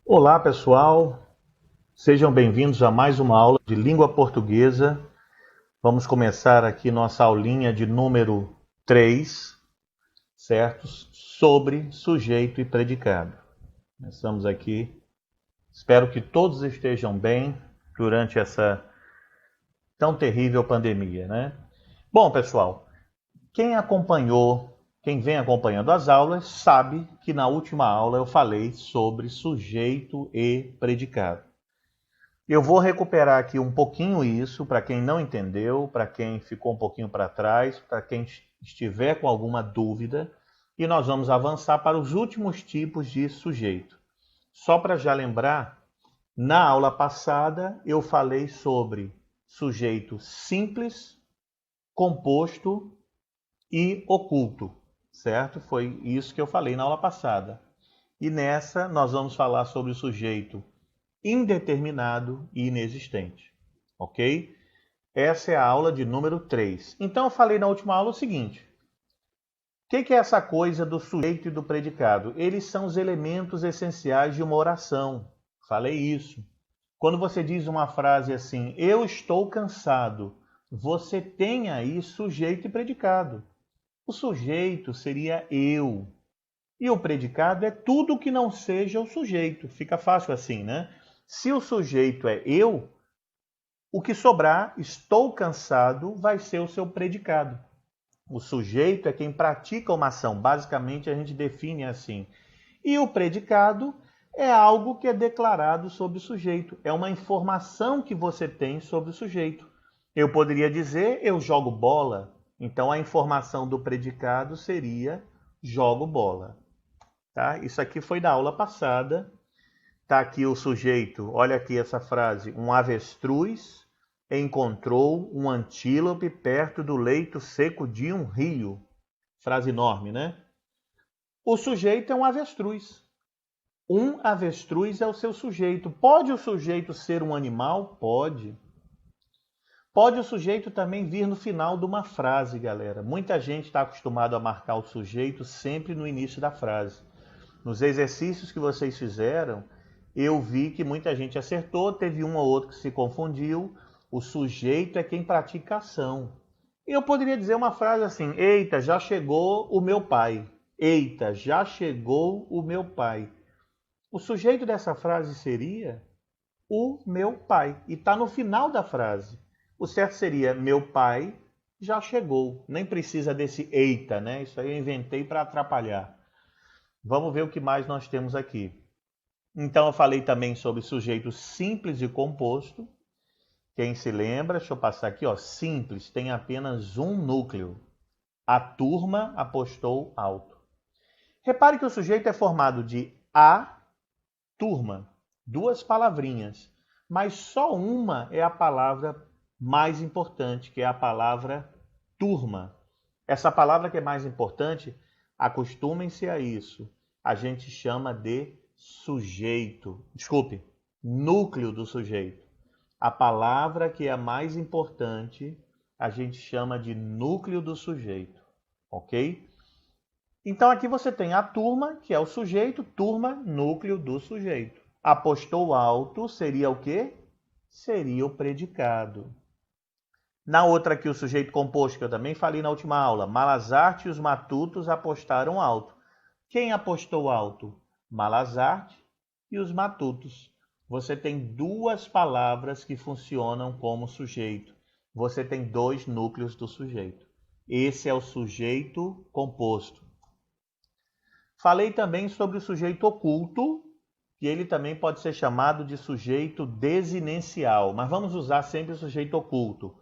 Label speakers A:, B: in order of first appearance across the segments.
A: Olá, pessoal. Sejam bem-vindos a mais uma aula de língua portuguesa. Vamos começar aqui nossa aulinha de número 3, certo? Sobre sujeito e predicado. Estamos aqui. Espero que todos estejam bem durante essa tão terrível pandemia, né? Bom, pessoal, quem vem acompanhando as aulas, sabe que na última aula eu falei sobre sujeito e predicado. Eu vou recuperar aqui um pouquinho isso para quem não entendeu, para quem ficou um pouquinho para trás, para quem estiver com alguma dúvida, e nós vamos avançar para os últimos tipos de sujeito. Só para já lembrar, na aula passada eu falei sobre sujeito simples, composto e oculto, certo? Foi isso que eu falei na aula passada. E nessa nós vamos falar sobre o sujeito indeterminado e inexistente, ok? Essa é a aula de número 3. Então eu falei na última aula o seguinte: o que é essa coisa do sujeito e do predicado? Eles são os elementos essenciais de uma oração. Falei isso. Quando você diz uma frase assim, eu estou cansado, você tem aí sujeito e predicado. O sujeito seria eu. E o predicado é tudo que não seja o sujeito. Fica fácil assim, né? Se o sujeito é eu, o que sobrar, estou cansado, vai ser o seu predicado. O sujeito é quem pratica uma ação. Basicamente, a gente define assim. E o predicado é algo que é declarado sobre o sujeito. É uma informação que você tem sobre o sujeito. Eu poderia dizer, eu jogo bola. Então, a informação do predicado seria jogo bola. Tá? Isso aqui foi da aula passada. Está aqui o sujeito, olha aqui essa frase. Um avestruz encontrou um antílope perto do leito seco de um rio. Frase enorme, né? O sujeito é um avestruz. Um avestruz é o seu sujeito. Pode o sujeito ser um animal? Pode. Pode o sujeito também vir no final de uma frase, galera. Muita gente está acostumado a marcar o sujeito sempre no início da frase. Nos exercícios que vocês fizeram, eu vi que muita gente acertou, teve um ou outro que se confundiu. O sujeito é quem pratica a ação. Eu poderia dizer uma frase assim: eita, já chegou o meu pai. Eita, já chegou o meu pai. O sujeito dessa frase seria o meu pai. E está no final da frase. O certo seria: meu pai já chegou. Nem precisa desse eita, né? Isso aí eu inventei para atrapalhar. Vamos ver o que mais nós temos aqui. Então eu falei também sobre sujeito simples e composto. Quem se lembra, deixa eu passar aqui, ó, simples tem apenas um núcleo. A turma apostou alto. Repare que o sujeito é formado de a turma, duas palavrinhas, mas só uma é a palavra mais importante, que é a palavra turma. Essa palavra que é mais importante, acostumem-se a isso. A gente chama de sujeito. Desculpe, núcleo do sujeito. A palavra que é a mais importante, a gente chama de núcleo do sujeito, ok? Então aqui você tem a turma, que é o sujeito, turma, núcleo do sujeito. Apostou alto seria o quê? Seria o predicado. Na outra aqui, o sujeito composto, que eu também falei na última aula, Malazarte e os matutos apostaram alto. Quem apostou alto? Malazarte e os matutos. Você tem duas palavras que funcionam como sujeito. Você tem dois núcleos do sujeito. Esse é o sujeito composto. Falei também sobre o sujeito oculto, que ele também pode ser chamado de sujeito desinencial, mas vamos usar sempre o sujeito oculto.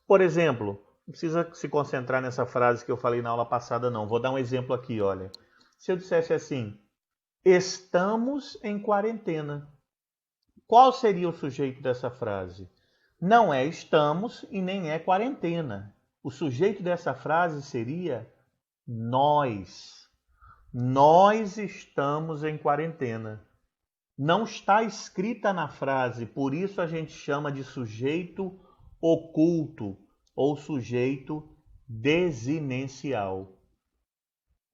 A: Por exemplo, não precisa se concentrar nessa frase que eu falei na aula passada, não. Vou dar um exemplo aqui, olha. Se eu dissesse assim, estamos em quarentena. Qual seria o sujeito dessa frase? Não é estamos e nem é quarentena. O sujeito dessa frase seria nós. Nós estamos em quarentena. Não está escrita na frase, por isso a gente chama de sujeito oculto ou sujeito desinencial.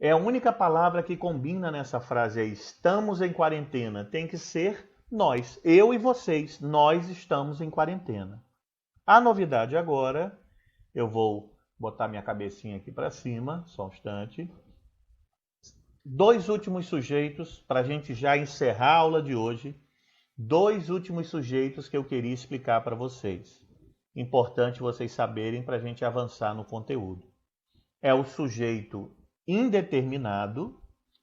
A: É a única palavra que combina nessa frase aí. Estamos em quarentena. Tem que ser nós, eu e vocês. Nós estamos em quarentena. A novidade agora, eu vou botar minha cabecinha aqui para cima, só um instante. Dois últimos sujeitos, para a gente já encerrar a aula de hoje. Dois últimos sujeitos que eu queria explicar para vocês. Importante vocês saberem para a gente avançar no conteúdo. É o sujeito indeterminado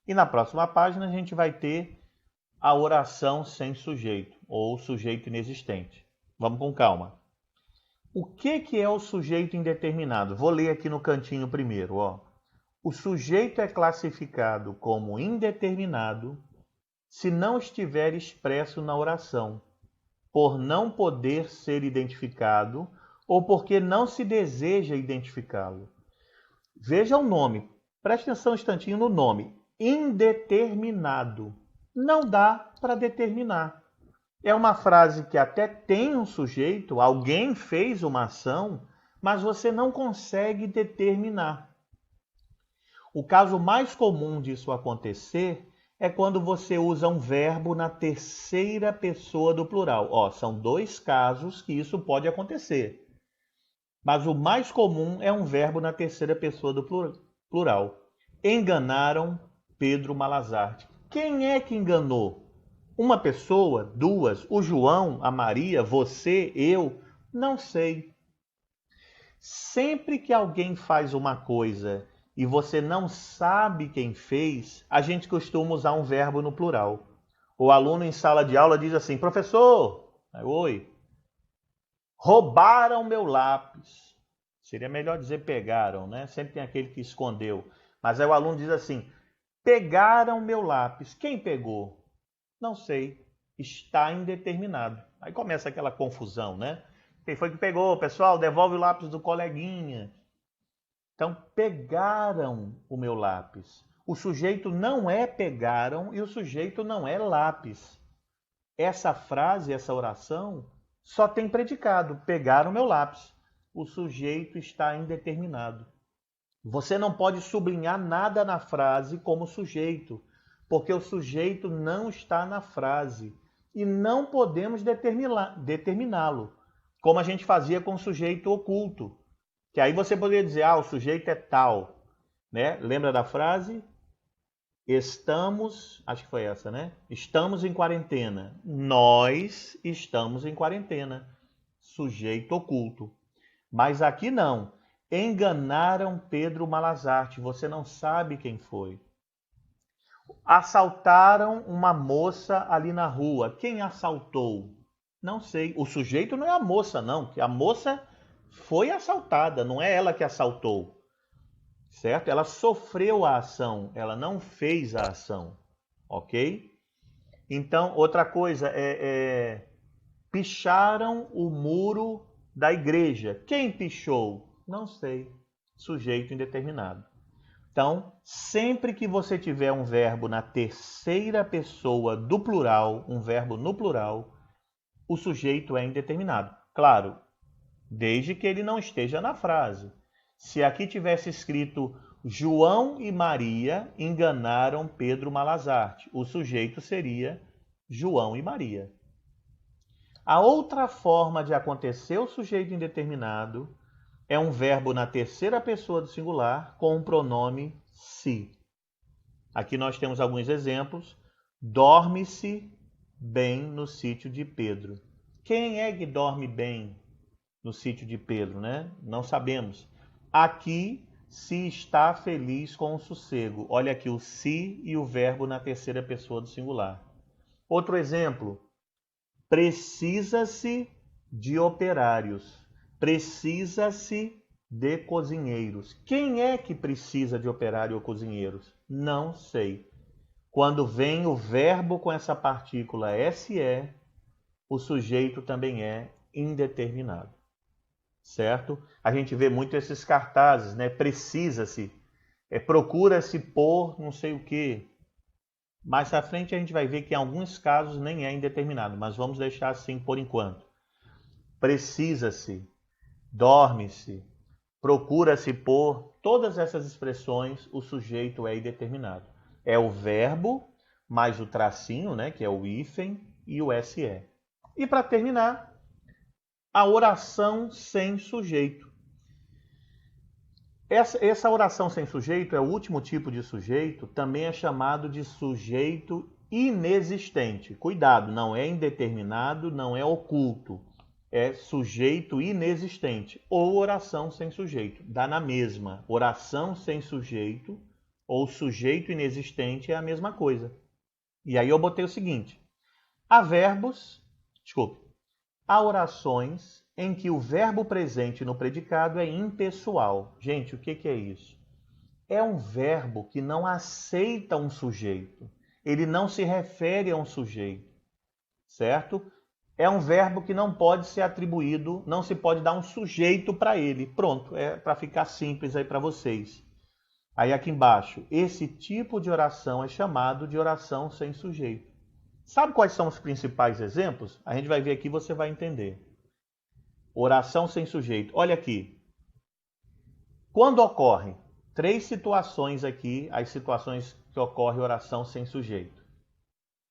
A: e na próxima página a gente vai ter a oração sem sujeito ou sujeito inexistente. Vamos com calma. O que é o sujeito indeterminado? Vou ler aqui no cantinho primeiro. Ó. O sujeito é classificado como indeterminado se não estiver expresso na oração, por não poder ser identificado ou porque não se deseja identificá-lo. Veja o nome, preste atenção um instantinho no nome, indeterminado. Não dá para determinar. É uma frase que até tem um sujeito, alguém fez uma ação, mas você não consegue determinar. O caso mais comum disso acontecer é quando você usa um verbo na terceira pessoa do plural. Ó, são dois casos que isso pode acontecer. Mas o mais comum é um verbo na terceira pessoa do plural. Enganaram Pedro Malazarte. Quem é que enganou? Uma pessoa? Duas? O João? A Maria? Você? Eu? Não sei. Sempre que alguém faz uma coisa e você não sabe quem fez, a gente costuma usar um verbo no plural. O aluno em sala de aula diz assim, professor, oi, roubaram meu lápis. Seria melhor dizer pegaram, né? Sempre tem aquele que escondeu. Mas aí o aluno diz assim, pegaram meu lápis. Quem pegou? Não sei. Está indeterminado. Aí começa aquela confusão, né? Quem foi que pegou? Pessoal, devolve o lápis do coleguinha. Então, pegaram o meu lápis. O sujeito não é pegaram e o sujeito não é lápis. Essa frase, essa oração, só tem predicado. Pegaram o meu lápis. O sujeito está indeterminado. Você não pode sublinhar nada na frase como sujeito, porque o sujeito não está na frase. E não podemos determiná-lo, como a gente fazia com o sujeito oculto. Que aí você poderia dizer, o sujeito é tal, né? Lembra da frase? Estamos, acho que foi essa, né? Estamos em quarentena. Nós estamos em quarentena. Sujeito oculto. Mas aqui não. Enganaram Pedro Malazarte. Você não sabe quem foi. Assaltaram uma moça ali na rua. Quem assaltou? Não sei. O sujeito não é a moça, não. Que a moça foi assaltada, não é ela que assaltou, certo? Ela sofreu a ação, ela não fez a ação, ok? Então, outra coisa, picharam o muro da igreja. Quem pichou? Não sei, sujeito indeterminado. Então, sempre que você tiver um verbo na terceira pessoa do plural, um verbo no plural, o sujeito é indeterminado. Claro, desde que ele não esteja na frase. Se aqui tivesse escrito João e Maria enganaram Pedro Malazarte, o sujeito seria João e Maria. A outra forma de acontecer o sujeito indeterminado é um verbo na terceira pessoa do singular com o pronome se. Aqui nós temos alguns exemplos. Dorme-se bem no sítio de Pedro. Quem é que dorme bem no sítio de Pedro, né? Não sabemos. Aqui se está feliz com o sossego. Olha aqui o se e o verbo na terceira pessoa do singular. Outro exemplo. Precisa-se de operários. Precisa-se de cozinheiros. Quem é que precisa de operário ou cozinheiros? Não sei. Quando vem o verbo com essa partícula se, o sujeito também é indeterminado. Certo? A gente vê muito esses cartazes, né? Precisa-se, procura-se por não sei o quê. Mais à frente a gente vai ver que em alguns casos nem é indeterminado, mas vamos deixar assim por enquanto. Precisa-se, dorme-se, procura-se por todas essas expressões, o sujeito é indeterminado. É o verbo mais o tracinho, né, que é o hífen, e o SE. E para terminar, a oração sem sujeito. Essa oração sem sujeito é o último tipo de sujeito, também é chamado de sujeito inexistente. Cuidado, não é indeterminado, não é oculto. É sujeito inexistente ou oração sem sujeito. Dá na mesma. Oração sem sujeito ou sujeito inexistente é a mesma coisa. E aí eu botei o seguinte: há orações em que o verbo presente no predicado é impessoal. Gente, o que é isso? É um verbo que não aceita um sujeito. Ele não se refere a um sujeito, certo? É um verbo que não pode ser atribuído, não se pode dar um sujeito para ele. Pronto, é para ficar simples aí para vocês. Aí aqui embaixo, esse tipo de oração é chamado de oração sem sujeito. Sabe quais são os principais exemplos? A gente vai ver aqui e você vai entender. Oração sem sujeito. Olha aqui. Quando ocorrem 3 situações aqui, as situações que ocorre oração sem sujeito.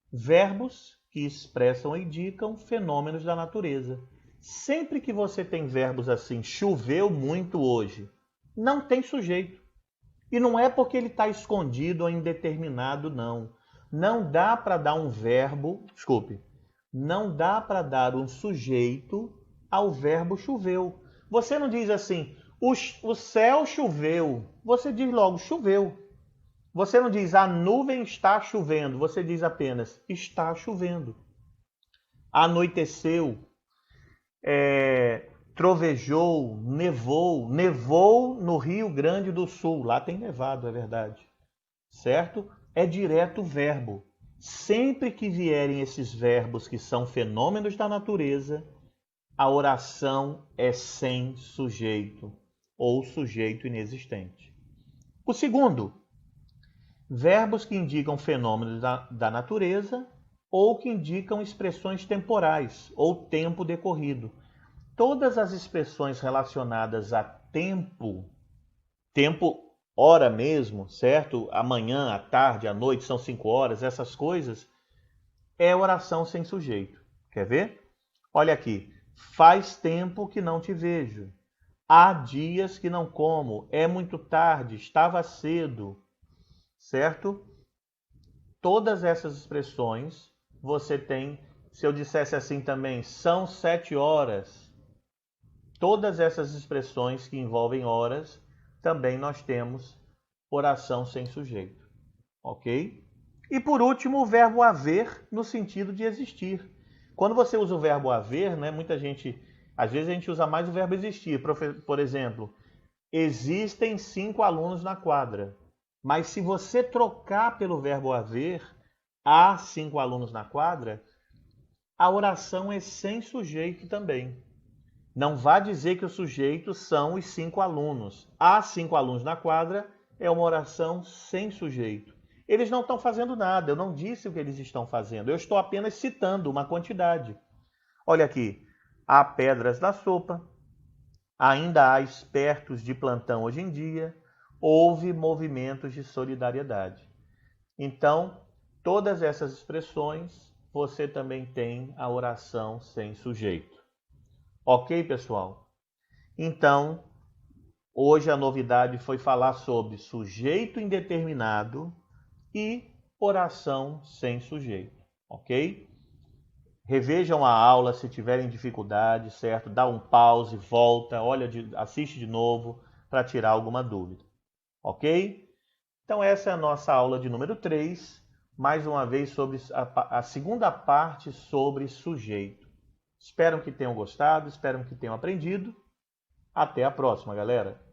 A: Verbos que expressam ou indicam fenômenos da natureza. Sempre que você tem verbos assim, choveu muito hoje, não tem sujeito. E não é porque ele está escondido ou indeterminado, não. Não dá para dar um verbo, não dá para dar um sujeito ao verbo choveu. Você não diz assim, o céu choveu. Você diz logo, choveu. Você não diz, a nuvem está chovendo. Você diz apenas, está chovendo. Anoiteceu, trovejou, nevou. Nevou no Rio Grande do Sul. Lá tem nevado, é verdade. Certo? É direto o verbo. Sempre que vierem esses verbos que são fenômenos da natureza, a oração é sem sujeito ou sujeito inexistente. O segundo, verbos que indicam fenômenos da natureza ou que indicam expressões temporais ou tempo decorrido. Todas as expressões relacionadas a tempo, hora mesmo, certo? Amanhã, à tarde, à noite, são 5 horas, essas coisas, é oração sem sujeito. Quer ver? Olha aqui. Faz tempo que não te vejo. Há dias que não como. É muito tarde. Estava cedo. Certo? Todas essas expressões você tem. Se eu dissesse assim também, são 7 horas. Todas essas expressões que envolvem horas, também nós temos oração sem sujeito. Ok? E por último, o verbo haver no sentido de existir. Quando você usa o verbo haver, né, muita gente, às vezes a gente usa mais o verbo existir. Por exemplo, existem 5 alunos na quadra. Mas se você trocar pelo verbo haver, há 5 alunos na quadra, a oração é sem sujeito também. Não vá dizer que os sujeitos são os 5 alunos. Há 5 alunos na quadra, é uma oração sem sujeito. Eles não estão fazendo nada, eu não disse o que eles estão fazendo, eu estou apenas citando uma quantidade. Olha aqui, há pedras na sopa, ainda há espertos de plantão hoje em dia, houve movimentos de solidariedade. Então, todas essas expressões, você também tem a oração sem sujeito. Ok, pessoal? Então, hoje a novidade foi falar sobre sujeito indeterminado e oração sem sujeito, ok? Revejam a aula se tiverem dificuldade, certo? Dá um pause, volta, olha, assiste de novo para tirar alguma dúvida, ok? Então essa é a nossa aula de número 3, mais uma vez sobre a segunda parte sobre sujeito. Espero que tenham gostado, espero que tenham aprendido. Até a próxima, galera!